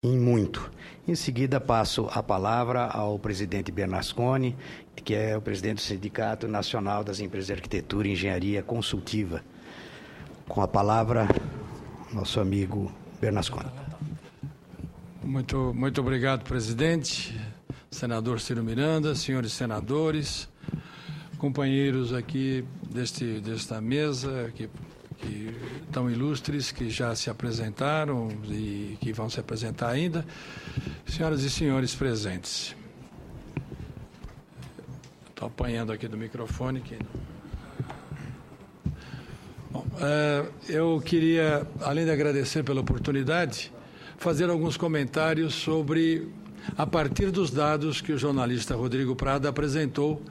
Em muito. Em seguida, passo a palavra ao presidente Bernasconi, que é o presidente do Sindicato Nacional das Empresas de Arquitetura e Engenharia Consultiva. Com a palavra, nosso amigo Bernasconi. Muito obrigado, presidente, senador Ciro Miranda, senhores senadores, companheiros aqui desta mesa, que tão ilustres, que já se apresentaram e que vão se apresentar ainda, senhoras e senhores presentes. Estou apanhando aqui do microfone. Bom, eu queria, além de agradecer pela oportunidade, fazer alguns comentários sobre, a partir dos dados que o jornalista Rodrigo Prada apresentou,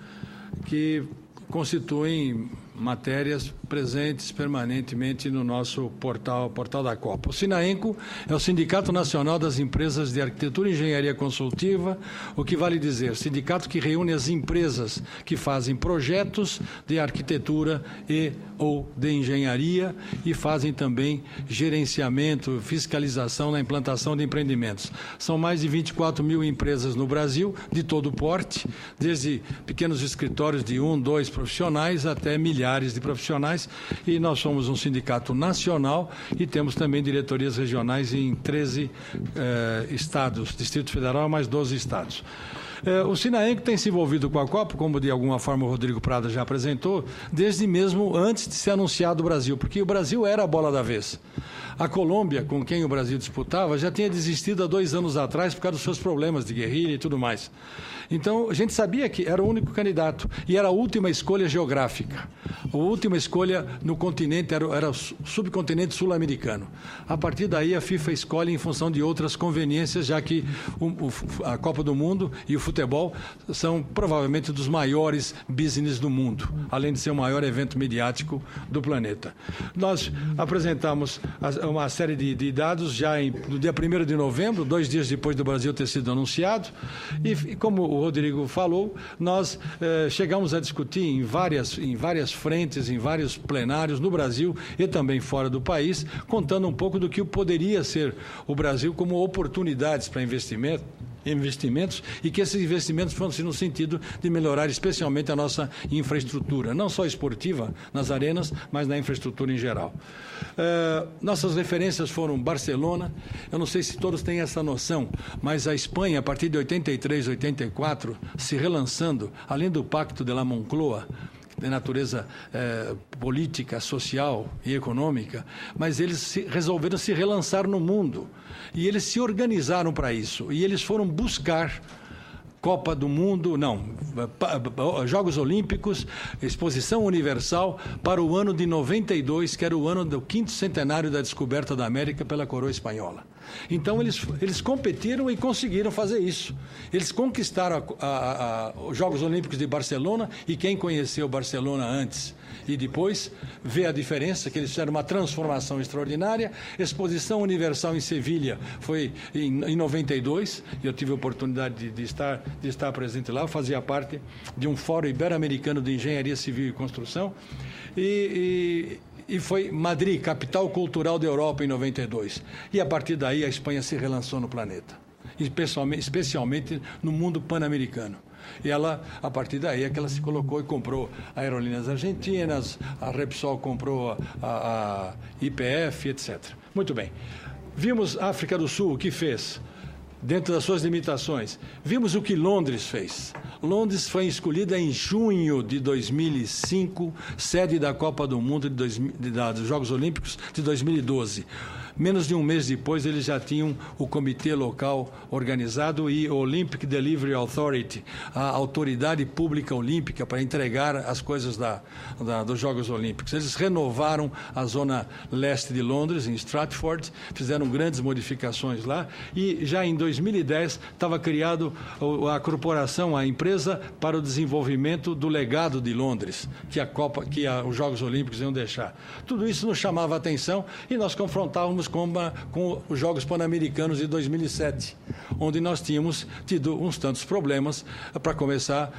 que constituem matérias presentes permanentemente no nosso portal da Copa. O Sinaenco é o Sindicato Nacional das Empresas de Arquitetura e Engenharia Consultiva, o que vale dizer, sindicato que reúne as empresas que fazem projetos de arquitetura e ou de engenharia e fazem também gerenciamento, fiscalização na implantação de empreendimentos. São mais de 24 mil empresas no Brasil, de todo porte, desde pequenos escritórios de 1, 2 profissionais até milhares de profissionais, e nós somos um sindicato nacional e temos também diretorias regionais em 13 estados, Distrito Federal mais 12 estados. O Sinaenco tem se envolvido com a Copa, como de alguma forma o Rodrigo Prada já apresentou, desde mesmo antes de ser anunciado o Brasil, porque o Brasil era a bola da vez. A Colômbia, com quem o Brasil disputava, já tinha desistido há 2 anos atrás por causa dos seus problemas de guerrilha e tudo mais. Então, a gente sabia que era o único candidato e era a última escolha geográfica. A última escolha no continente era o subcontinente sul-americano. A partir daí, a FIFA escolhe em função de outras conveniências, já que a Copa do Mundo e o futebol são provavelmente dos maiores business do mundo, além de ser o maior evento mediático do planeta. Nós apresentamos uma série de dados já no dia 1º de novembro, 2 dias depois do Brasil ter sido anunciado, e como o Rodrigo falou, nós chegamos a discutir em várias frentes, em vários plenários no Brasil e também fora do país, contando um pouco do que poderia ser o Brasil como oportunidades para investimentos e que esses investimentos fossem no sentido de melhorar especialmente a nossa infraestrutura, não só esportiva nas arenas, mas na infraestrutura em geral. Nossas referências foram Barcelona, eu não sei se todos têm essa noção, mas a Espanha, a partir de 83, 84, se relançando, além do Pacto de la Moncloa, de natureza política, social e econômica, mas eles resolveram se relançar no mundo. E eles se organizaram para isso. E eles foram buscar Copa do Mundo, Jogos Olímpicos, Exposição Universal para o ano de 92, que era o ano do 5º centenário da descoberta da América pela coroa espanhola. Então, eles competiram e conseguiram fazer isso. Eles conquistaram os Jogos Olímpicos de Barcelona, e quem conheceu Barcelona antes e depois vê a diferença, que eles fizeram uma transformação extraordinária. Exposição Universal em Sevilha foi em 92, e eu tive a oportunidade de estar presente lá. Eu fazia parte de um Fórum Ibero-Americano de Engenharia Civil e Construção, e foi Madrid, capital cultural da Europa, em 92. E a partir daí a Espanha se relançou no planeta, especialmente no mundo pan-americano. E ela, a partir daí, é que ela se colocou e comprou Aerolíneas Argentinas, a Repsol comprou a YPF, etc. Muito bem. Vimos a África do Sul, o que fez, dentro das suas limitações. Vimos o que Londres fez. Londres foi escolhida em junho de 2005, sede da Copa do Mundo dos Jogos Olímpicos de 2012. Menos de um mês depois, eles já tinham o comitê local organizado e o Olympic Delivery Authority, a autoridade pública olímpica, para entregar as coisas dos Jogos Olímpicos. Eles renovaram a zona leste de Londres, em Stratford, fizeram grandes modificações lá, e já em 2010 estava criado a corporação, a empresa para o desenvolvimento do legado de Londres, que os Jogos Olímpicos iam deixar. Tudo isso nos chamava a atenção e nós confrontávamos problemas com os Jogos Pan-Americanos de 2007, onde nós tínhamos tido uns tantos problemas para começar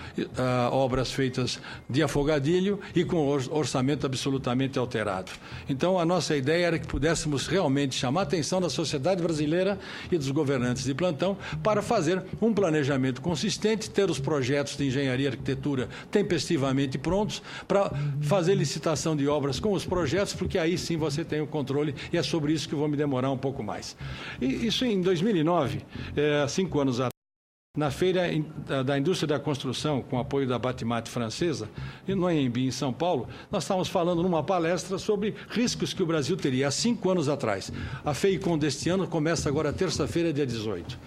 obras feitas de afogadilho e com orçamento absolutamente alterado. Então, a nossa ideia era que pudéssemos realmente chamar a atenção da sociedade brasileira e dos governantes de plantão para fazer um planejamento consistente, ter os projetos de engenharia e arquitetura tempestivamente prontos para fazer licitação de obras com os projetos, porque aí sim você tem o controle, e é sobre isso que eu vou me demorar um pouco mais. E isso em 2009, 5 anos atrás, na Feira da Indústria da Construção, com apoio da Batimate francesa, no ANB, em São Paulo, nós estávamos falando numa palestra sobre riscos que o Brasil teria há 5 anos atrás. A FEICOM deste ano começa agora terça-feira, dia 18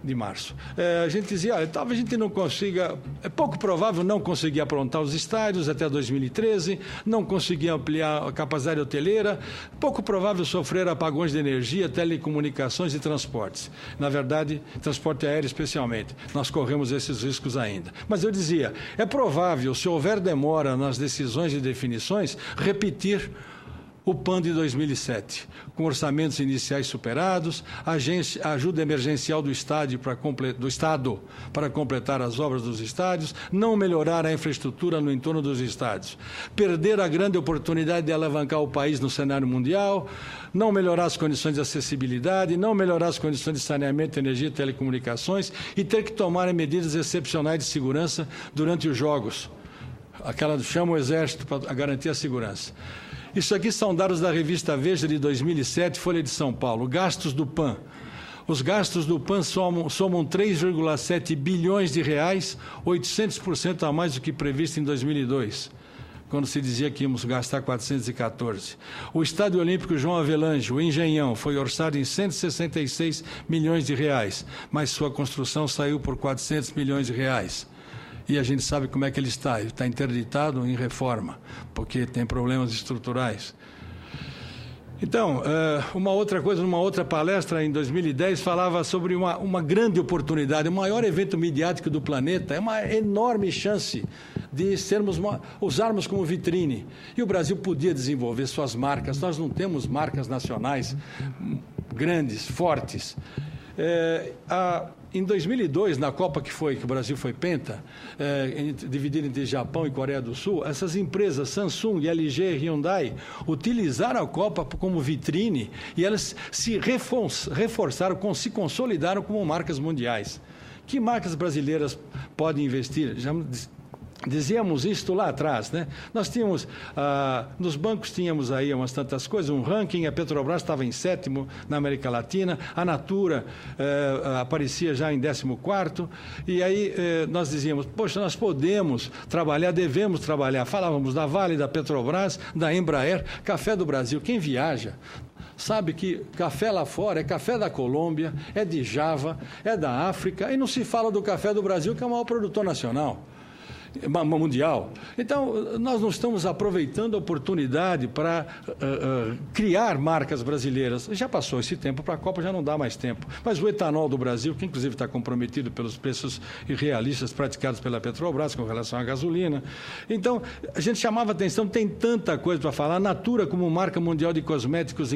de março. A gente dizia, talvez a gente não consiga, é pouco provável não conseguir aprontar os estádios até 2013, não conseguir ampliar a capacidade hoteleira, pouco provável sofrer apagões de energia, telecomunicações e transportes. Na verdade, transporte aéreo especialmente, nós corremos esses riscos ainda. Mas eu dizia, é provável, se houver demora nas decisões e definições, repetir o PAN de 2007, com orçamentos iniciais superados, ajuda emergencial do Estado para completar as obras dos estádios, não melhorar a infraestrutura no entorno dos estádios, perder a grande oportunidade de alavancar o país no cenário mundial, não melhorar as condições de acessibilidade, não melhorar as condições de saneamento, energia e telecomunicações e ter que tomar medidas excepcionais de segurança durante os Jogos. Chama o Exército para garantir a segurança. Isso aqui são dados da revista Veja de 2007, Folha de São Paulo. Gastos do PAN. Os gastos do PAN somam 3,7 bilhões de reais, 800% a mais do que previsto em 2002, quando se dizia que íamos gastar 414. O Estádio Olímpico João Avelange, o Engenhão, foi orçado em 166 milhões de reais, mas sua construção saiu por 400 milhões de reais. E a gente sabe como é que ele está interditado em reforma, porque tem problemas estruturais. Então, uma outra coisa, numa outra palestra em 2010, falava sobre uma grande oportunidade, o maior evento midiático do planeta, é uma enorme chance de usarmos como vitrine. E o Brasil podia desenvolver suas marcas, nós não temos marcas nacionais grandes, fortes. Em 2002, na Copa que o Brasil foi penta, dividida entre Japão e Coreia do Sul, essas empresas, Samsung, LG e Hyundai, utilizaram a Copa como vitrine e elas se reforçaram, se consolidaram como marcas mundiais. Que marcas brasileiras podem investir? Já dizíamos isto lá atrás, né? Nós tínhamos, nos bancos tínhamos aí umas tantas coisas, um ranking, a Petrobras estava em 7º na América Latina, a Natura aparecia já em 14º, e aí nós dizíamos, poxa, nós devemos trabalhar, falávamos da Vale, da Petrobras, da Embraer, Café do Brasil, quem viaja sabe que café lá fora é café da Colômbia, é de Java, é da África, e não se fala do café do Brasil, que é o maior produtor nacional. Mundial. Então, nós não estamos aproveitando a oportunidade para criar marcas brasileiras. Já passou esse tempo, para a Copa já não dá mais tempo. Mas o etanol do Brasil, que inclusive está comprometido pelos preços irrealistas praticados pela Petrobras com relação à gasolina. Então, a gente chamava atenção, tem tanta coisa para falar. Natura como marca mundial de cosméticos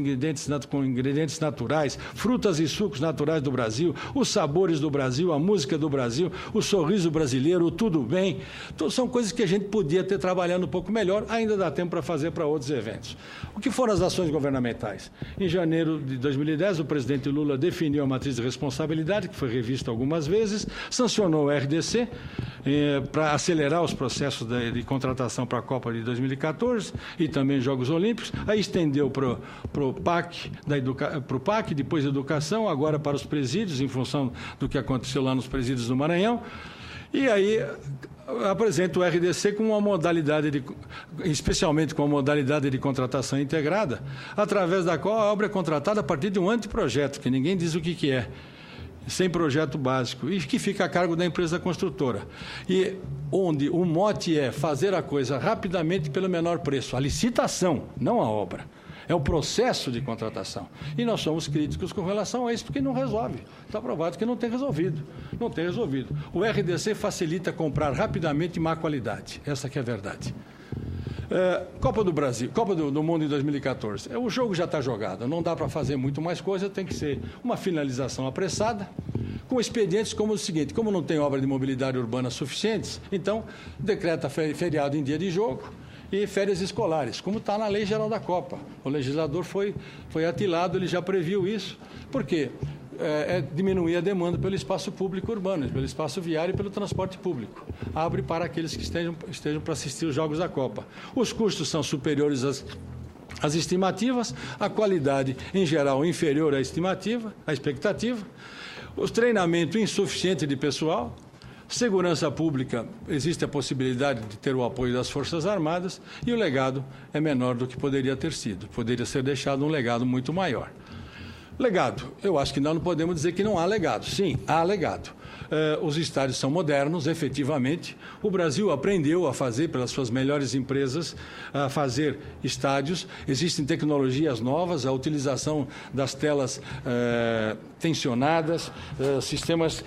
com ingredientes naturais, frutas e sucos naturais do Brasil, os sabores do Brasil, a música do Brasil, o sorriso brasileiro, o tudo bem. Então, são coisas que a gente podia ter trabalhado um pouco melhor, ainda dá tempo para fazer para outros eventos. O que foram as ações governamentais? Em janeiro de 2010, o presidente Lula definiu a matriz de responsabilidade, que foi revista algumas vezes, sancionou o RDC para acelerar os processos de contratação para a Copa de 2014 e também Jogos Olímpicos, aí estendeu para o PAC, depois Educação, agora para os presídios, em função do que aconteceu lá nos presídios do Maranhão. E aí apresenta o RDC com uma modalidade, especialmente com a modalidade de contratação integrada, através da qual a obra é contratada a partir de um anteprojeto, que ninguém diz o que é, sem projeto básico, e que fica a cargo da empresa construtora. E onde o mote é fazer a coisa rapidamente pelo menor preço, a licitação, não a obra. É o processo de contratação. E nós somos críticos com relação a isso, porque não resolve. Está provado que não tem resolvido. Não tem resolvido. O RDC facilita comprar rapidamente má qualidade. Essa que é a verdade. Copa do Brasil, Copa do Mundo em 2014. O jogo já está jogado, não dá para fazer muito mais coisa, tem que ser uma finalização apressada, com expedientes como o seguinte: como não tem obra de mobilidade urbana suficientes, então decreta feriado em dia de jogo e férias escolares, como está na Lei Geral da Copa. O legislador foi atilado, ele já previu isso. Por quê? Diminuir a demanda pelo espaço público urbano, pelo espaço viário e pelo transporte público. Abre para aqueles que estejam para assistir os Jogos da Copa. Os custos são superiores às estimativas, a qualidade, em geral, inferior à expectativa, o treinamento insuficiente de pessoal, segurança pública, existe a possibilidade de ter o apoio das Forças Armadas e o legado é menor do que poderia ter sido. Poderia ser deixado um legado muito maior. Legado. Eu acho que nós não podemos dizer que não há legado. Sim, há legado. Os estádios são modernos, efetivamente. O Brasil aprendeu a fazer, pelas suas melhores empresas, a fazer estádios. Existem tecnologias novas, a utilização das telas tensionadas, sistemas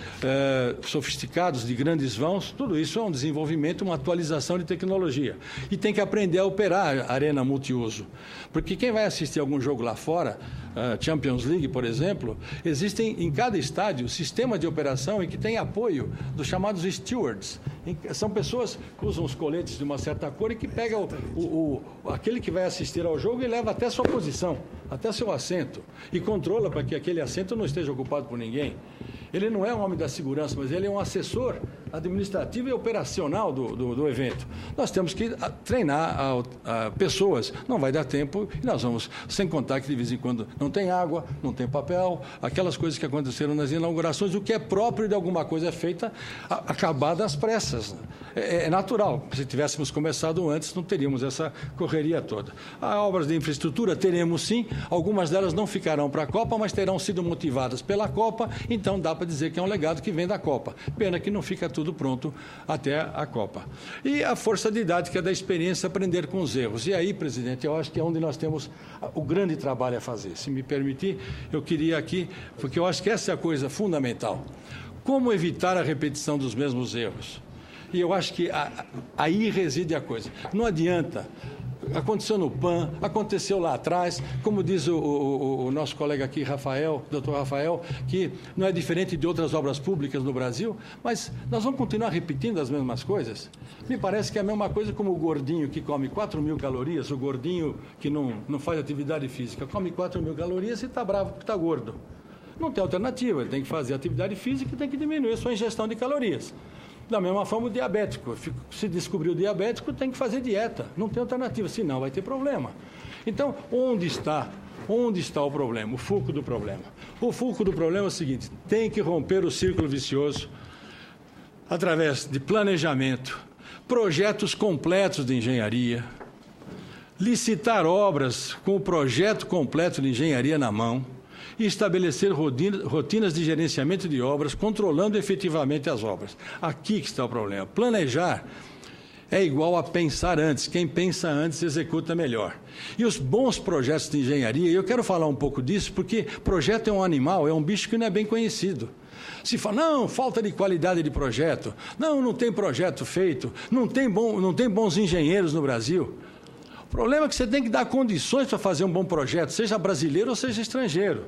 sofisticados de grandes vãos. Tudo isso é um desenvolvimento, uma atualização de tecnologia. E tem que aprender a operar a arena multiuso. Porque quem vai assistir algum jogo lá fora, Champions League, por exemplo, existem em cada estádio sistemas de operação em que tem apoio dos chamados stewards. São pessoas que usam os coletes de uma certa cor e que pegam aquele que vai assistir ao jogo e leva até sua posição, até seu assento, e controla para que aquele assento não esteja ocupado por ninguém. Ele não é um homem da segurança, mas ele é um assessor administrativo e operacional do evento. Nós temos que treinar pessoas. Não vai dar tempo e nós vamos, sem contar que de vez em quando não tem água, não tem papel, aquelas coisas que aconteceram nas inaugurações, o que é próprio de alguma coisa feita acabada às pressas. É natural. Se tivéssemos começado antes, não teríamos essa correria toda. Obras de infraestrutura teremos sim, algumas delas não ficarão para a Copa, mas terão sido motivadas pela Copa, então dá para dizer que é um legado que vem da Copa. Pena que não fica tudo pronto até a Copa. E a força didática da experiência, aprender com os erros. E aí, presidente, eu acho que é onde nós temos o grande trabalho a fazer. Se me permitir, eu queria aqui, porque eu acho que essa é a coisa fundamental. Como evitar a repetição dos mesmos erros? E eu acho que aí reside a coisa. Não adianta. Aconteceu no PAN, aconteceu lá atrás, como diz o nosso colega aqui, doutor Rafael, que não é diferente de outras obras públicas no Brasil, mas nós vamos continuar repetindo as mesmas coisas? Me parece que é a mesma coisa como o gordinho que come 4.000 calorias, o gordinho que não faz atividade física, come 4.000 calorias e está bravo porque está gordo. Não tem alternativa, ele tem que fazer atividade física e tem que diminuir a sua ingestão de calorias. Da mesma forma, o diabético. Se descobriu diabético, tem que fazer dieta. Não tem alternativa, senão vai ter problema. Então, onde está o problema? O fulcro do problema. O fulcro do problema é o seguinte: tem que romper o círculo vicioso através de planejamento, projetos completos de engenharia, licitar obras com o projeto completo de engenharia na mão, e estabelecer rotinas de gerenciamento de obras, controlando efetivamente as obras. Aqui que está o problema. Planejar é igual a pensar antes. Quem pensa antes executa melhor. E os bons projetos de engenharia, e eu quero falar um pouco disso, porque projeto é um animal, é um bicho que não é bem conhecido. Se fala, não, falta de qualidade de projeto, não tem projeto feito, não tem bons engenheiros no Brasil. O problema é que você tem que dar condições para fazer um bom projeto, seja brasileiro ou seja estrangeiro.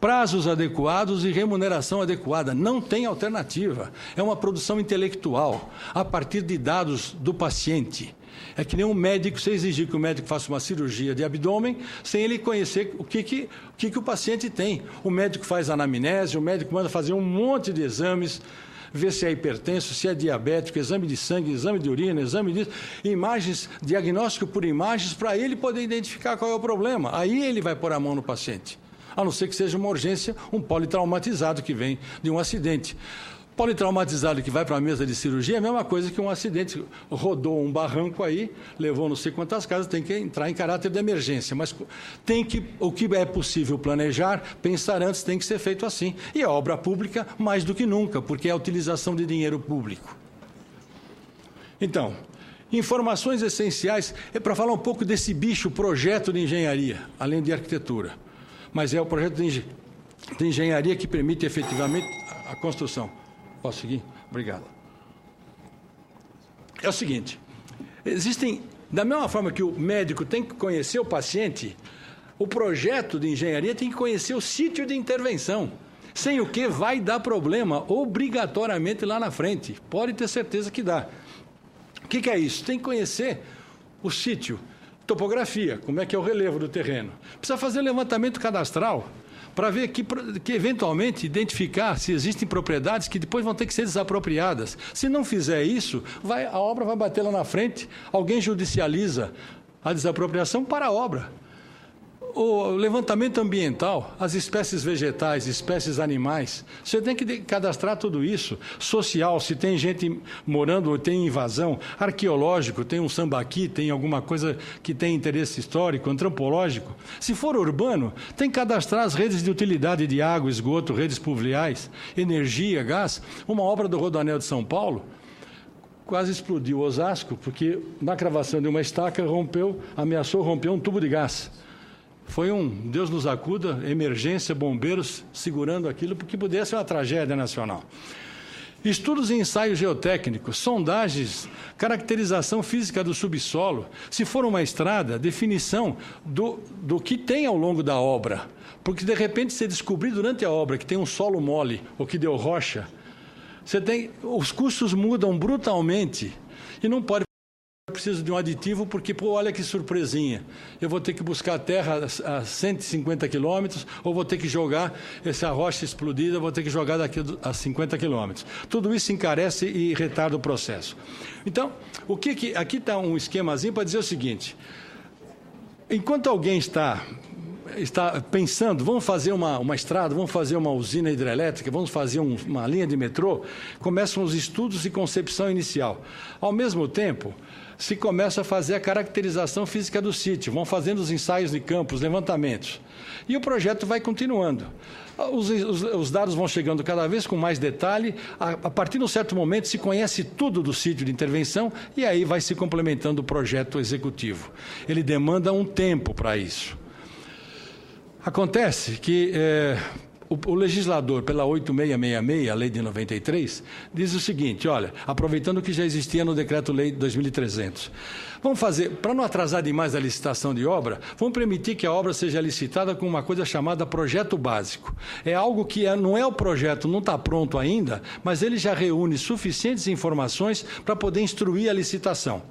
Prazos adequados e remuneração adequada. Não tem alternativa. É uma produção intelectual, a partir de dados do paciente. É que nem um médico, você exigir que o médico faça uma cirurgia de abdômen sem ele conhecer o que o paciente tem. O médico faz anamnese, o médico manda fazer um monte de exames, ver se é hipertenso, se é diabético, exame de sangue, exame de urina, exame disso, imagens, diagnóstico por imagens, para ele poder identificar qual é o problema. Aí ele vai pôr a mão no paciente. A não ser que seja uma urgência, um politraumatizado que vem de um acidente. Politraumatizado que vai para a mesa de cirurgia é a mesma coisa que um acidente. Rodou um barranco aí, levou não sei quantas casas, tem que entrar em caráter de emergência. Mas o que é possível planejar, pensar antes, tem que ser feito assim. E a obra pública, mais do que nunca, porque é a utilização de dinheiro público. Então, informações essenciais é para falar um pouco desse bicho, projeto de engenharia, além de arquitetura. Mas é o projeto de engenharia que permite efetivamente a construção. Posso seguir? Obrigado. É o seguinte, existem Da mesma forma que o médico tem que conhecer o paciente, o projeto de engenharia tem que conhecer o sítio de intervenção. Sem o que vai dar problema, obrigatoriamente lá na frente. Pode ter certeza que dá. O que é isso? Tem que conhecer o sítio, topografia, como é que é o relevo do terreno. Precisa fazer levantamento cadastral para ver que eventualmente identificar se existem propriedades que depois vão ter que ser desapropriadas. Se não fizer isso, a obra vai bater lá na frente, alguém judicializa a desapropriação para a obra. O levantamento ambiental, as espécies vegetais, espécies animais, você tem que cadastrar tudo isso. Social, se tem gente morando ou tem invasão, arqueológico, tem um sambaqui, tem alguma coisa que tem interesse histórico, antropológico. Se for urbano, tem que cadastrar as redes de utilidade de água, esgoto, redes pluviais, energia, gás. Uma obra do Rodoanel de São Paulo quase explodiu Osasco, porque na cravação de uma estaca ameaçou romper um tubo de gás. Foi Deus nos acuda, emergência, bombeiros segurando aquilo, porque pudesse ser uma tragédia nacional. Estudos e ensaios geotécnicos, sondagens, caracterização física do subsolo. Se for uma estrada, definição do que tem ao longo da obra. Porque, de repente, você descobrir durante a obra que tem um solo mole ou que deu rocha, os custos mudam brutalmente e não pode... Preciso de um aditivo porque, olha que surpresinha, eu vou ter que buscar a terra a 150 quilômetros ou vou ter que jogar essa rocha explodida, vou ter que jogar daqui a 50 quilômetros. Tudo isso encarece e retarda o processo. Então, aqui está um esquemazinho para dizer o seguinte: enquanto alguém está pensando, vamos fazer uma estrada, vamos fazer uma usina hidrelétrica, vamos fazer uma linha de metrô, começam os estudos e concepção inicial. Ao mesmo tempo, se começa a fazer a caracterização física do sítio, vão fazendo os ensaios de campo, os levantamentos. E o projeto vai continuando. Os dados vão chegando cada vez com mais detalhe, a partir de um certo momento se conhece tudo do sítio de intervenção e aí vai se complementando o projeto executivo. Ele demanda um tempo para isso. Acontece que o legislador, pela 8666, a lei de 93, diz o seguinte: olha, aproveitando o que já existia no Decreto-Lei 2300, vamos fazer, para não atrasar demais a licitação de obra, vamos permitir que a obra seja licitada com uma coisa chamada projeto básico. É algo que não é o projeto, não está pronto ainda, mas ele já reúne suficientes informações para poder instruir a licitação.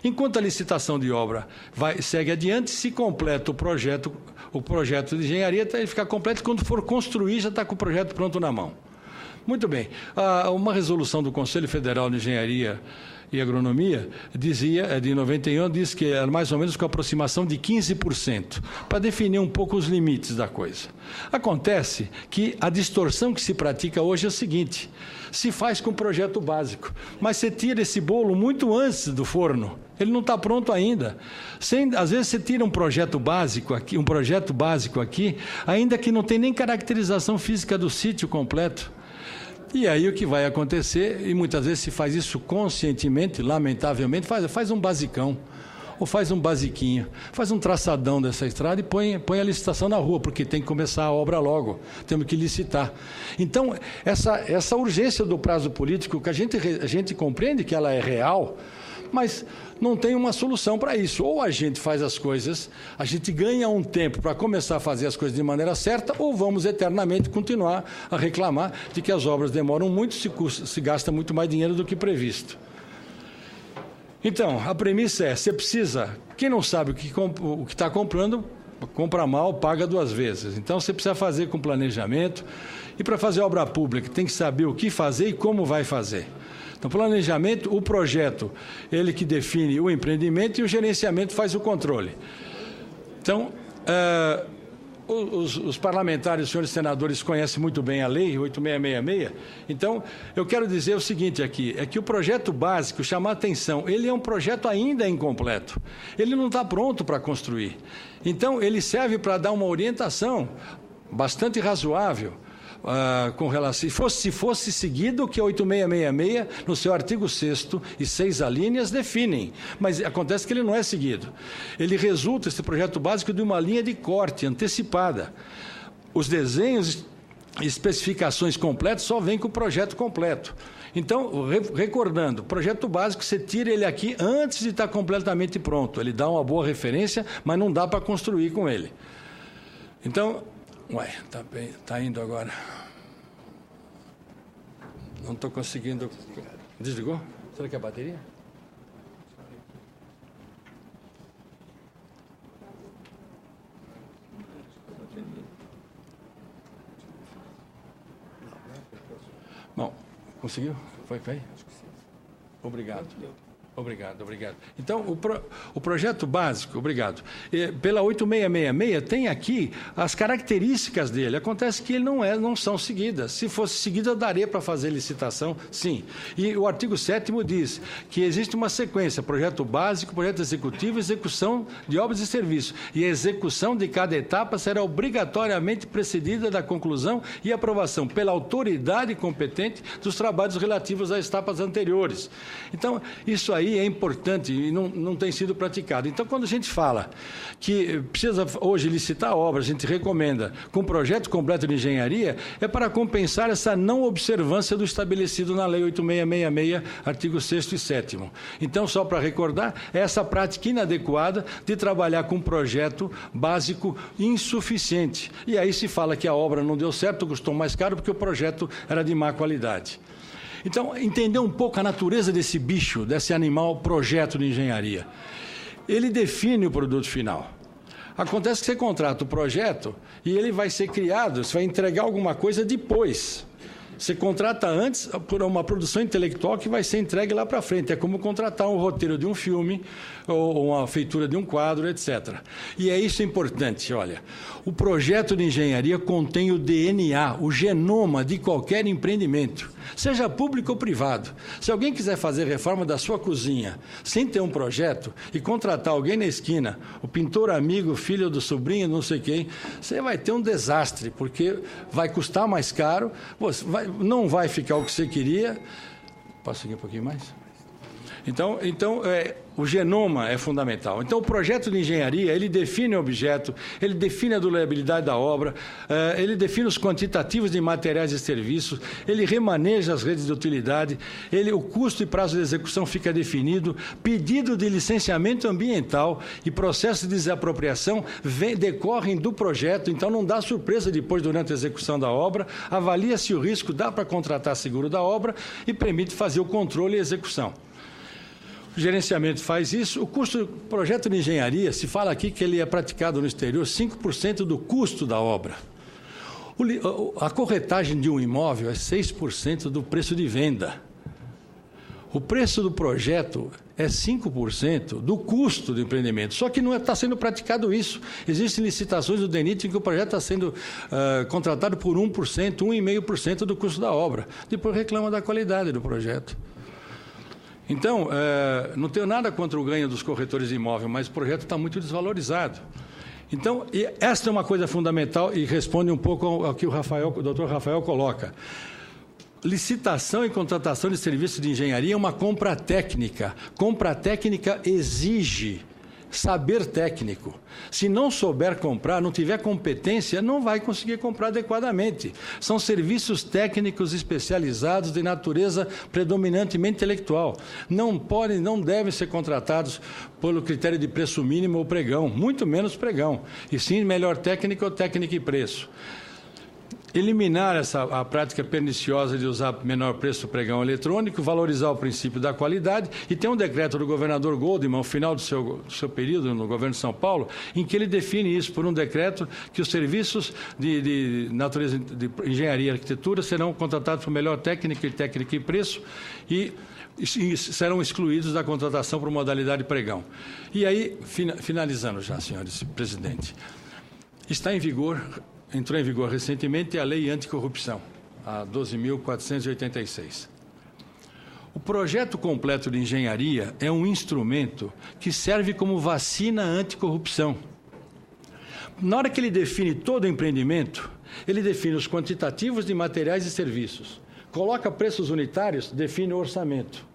Enquanto a licitação de obra segue adiante, se completa o projeto de engenharia, ele fica completo, quando for construir, já está com o projeto pronto na mão. Muito bem. Uma resolução do Conselho Federal de Engenharia e Agronomia de 91, diz que é mais ou menos com aproximação de 15%, para definir um pouco os limites da coisa. Acontece que a distorção que se pratica hoje é o seguinte: se faz com projeto básico, mas você tira esse bolo muito antes do forno. Ele não está pronto ainda. Às vezes você tira um projeto básico aqui, ainda que não tem nem caracterização física do sítio completo. E aí o que vai acontecer, e muitas vezes se faz isso conscientemente, lamentavelmente, faz um basicão, ou faz um basiquinho, faz um traçadão dessa estrada e põe a licitação na rua, porque tem que começar a obra logo, temos que licitar. Então, essa urgência do prazo político, que a gente compreende que ela é real, mas não tem uma solução para isso. Ou a gente faz as coisas, a gente ganha um tempo para começar a fazer as coisas de maneira certa, ou vamos eternamente continuar a reclamar de que as obras demoram muito, se gasta muito mais dinheiro do que previsto. Então, a premissa é: você precisa, quem não sabe o que está comprando, compra mal, paga duas vezes. Então, você precisa fazer com planejamento, e para fazer obra pública tem que saber o que fazer e como vai fazer. Então, planejamento, o projeto, ele que define o empreendimento, e o gerenciamento faz o controle. Então, os parlamentares, os senhores senadores, conhecem muito bem a lei 8666. Então, eu quero dizer o seguinte aqui, é que o projeto básico, chamar a atenção, ele é um projeto ainda incompleto. Ele não está pronto para construir. Então, ele serve para dar uma orientação bastante razoável, com relação, se fosse seguido o que a 8666, no seu artigo 6º e 6 alíneas, definem. Mas acontece que ele não é seguido. Ele resulta, esse projeto básico, de uma linha de corte antecipada. Os desenhos especificações completas só vem com o projeto completo. Então, recordando, projeto básico, você tira ele aqui antes de estar completamente pronto. Ele dá uma boa referência, mas não dá para construir com ele. Então, tá indo agora. Não estou conseguindo... Desligou? Será que é a bateria? Bom, conseguiu? Foi? Obrigado. Obrigado. Então, o projeto básico, obrigado. Pela 8666 tem aqui as características dele. Acontece que ele não são seguidas. Se fosse seguida, daria para fazer licitação, sim. E o artigo 7º diz que existe uma sequência, projeto básico, projeto executivo, execução de obras e serviços. E a execução de cada etapa será obrigatoriamente precedida da conclusão e aprovação pela autoridade competente dos trabalhos relativos às etapas anteriores. Então, isso aí é importante e não tem sido praticado. Então, quando a gente fala que precisa hoje licitar a obra, a gente recomenda com projeto completo de engenharia, é para compensar essa não observância do estabelecido na Lei 8666, artigo 6º e 7º. Então, só para recordar, é essa prática inadequada de trabalhar com projeto básico insuficiente. E aí se fala que a obra não deu certo, custou mais caro porque o projeto era de má qualidade. Então, entender um pouco a natureza desse bicho, desse animal, projeto de engenharia. Ele define o produto final. Acontece que você contrata o projeto e ele vai ser criado, você vai entregar alguma coisa depois. Você contrata antes por uma produção intelectual que vai ser entregue lá para frente. É como contratar um roteiro de um filme ou uma feitura de um quadro, etc. E é isso importante, olha. O projeto de engenharia contém o DNA, o genoma de qualquer empreendimento, seja público ou privado. Se alguém quiser fazer reforma da sua cozinha sem ter um projeto e contratar alguém na esquina, o pintor amigo, filho do sobrinho, não sei quem, você vai ter um desastre, porque vai custar mais caro, não vai ficar o que você queria. Posso seguir um pouquinho mais? Então o genoma é fundamental. Então, o projeto de engenharia, ele define o objeto, ele define a durabilidade da obra, ele define os quantitativos de materiais e serviços, ele remaneja as redes de utilidade, o custo e prazo de execução fica definido, pedido de licenciamento ambiental e processo de desapropriação decorrem do projeto, então não dá surpresa depois durante a execução da obra, avalia-se o risco, dá para contratar seguro da obra e permite fazer o controle e execução. O gerenciamento faz isso. O custo do projeto de engenharia, se fala aqui que ele é praticado no exterior, 5% do custo da obra. A corretagem de um imóvel é 6% do preço de venda. O preço do projeto é 5% do custo do empreendimento. Só que não está sendo praticado isso. Existem licitações do DENIT em que o projeto está sendo contratado por 1%, 1,5% do custo da obra. Depois reclama da qualidade do projeto. Então, não tenho nada contra o ganho dos corretores de imóvel, mas o projeto está muito desvalorizado. Então, esta é uma coisa fundamental e responde um pouco ao que o doutor Rafael coloca. Licitação e contratação de serviços de engenharia é uma compra técnica. Compra técnica exige saber técnico. Se não souber comprar, não tiver competência, não vai conseguir comprar adequadamente. São serviços técnicos especializados de natureza predominantemente intelectual. Não devem ser contratados pelo critério de preço mínimo ou pregão, muito menos pregão, e sim melhor técnica ou técnica e preço. Eliminar a prática perniciosa de usar menor preço pregão eletrônico, valorizar o princípio da qualidade, e tem um decreto do governador Goldman, ao final do seu período no governo de São Paulo, em que ele define isso por um decreto que os serviços de natureza de engenharia e arquitetura serão contratados por melhor técnica e preço e serão excluídos da contratação por modalidade pregão. E aí, finalizando já, senhores presidente, entrou em vigor recentemente a Lei Anticorrupção, a 12.486. O projeto completo de engenharia é um instrumento que serve como vacina anticorrupção. Na hora que ele define todo o empreendimento, ele define os quantitativos de materiais e serviços, coloca preços unitários, define o orçamento.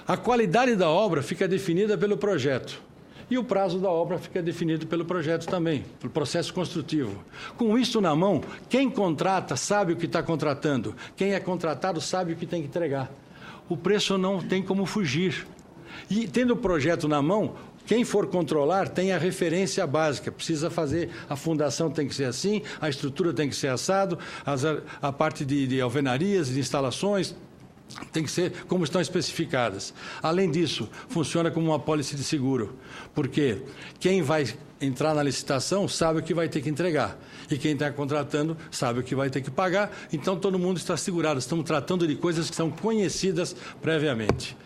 A qualidade da obra fica definida pelo projeto. E o prazo da obra fica definido pelo projeto também, pelo processo construtivo. Com isso na mão, quem contrata sabe o que está contratando, quem é contratado sabe o que tem que entregar. O preço não tem como fugir. E tendo o projeto na mão, quem for controlar tem a referência básica, precisa fazer, a fundação tem que ser assim, a estrutura tem que ser assado, a parte de alvenarias, de instalações, tem que ser como estão especificadas. Além disso, funciona como uma apólice de seguro, porque quem vai entrar na licitação sabe o que vai ter que entregar, e quem está contratando sabe o que vai ter que pagar, então todo mundo está segurado, estamos tratando de coisas que são conhecidas previamente.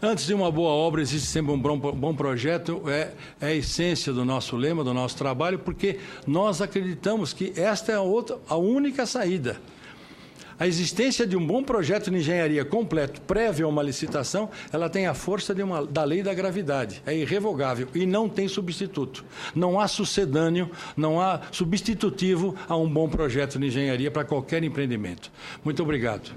Antes de uma boa obra, existe sempre um bom projeto, é a essência do nosso lema, do nosso trabalho, porque nós acreditamos que esta é a única saída. A existência de um bom projeto de engenharia completo, prévio a uma licitação, ela tem a força da lei da gravidade, é irrevogável e não tem substituto. Não há sucedâneo, não há substitutivo a um bom projeto de engenharia para qualquer empreendimento. Muito obrigado.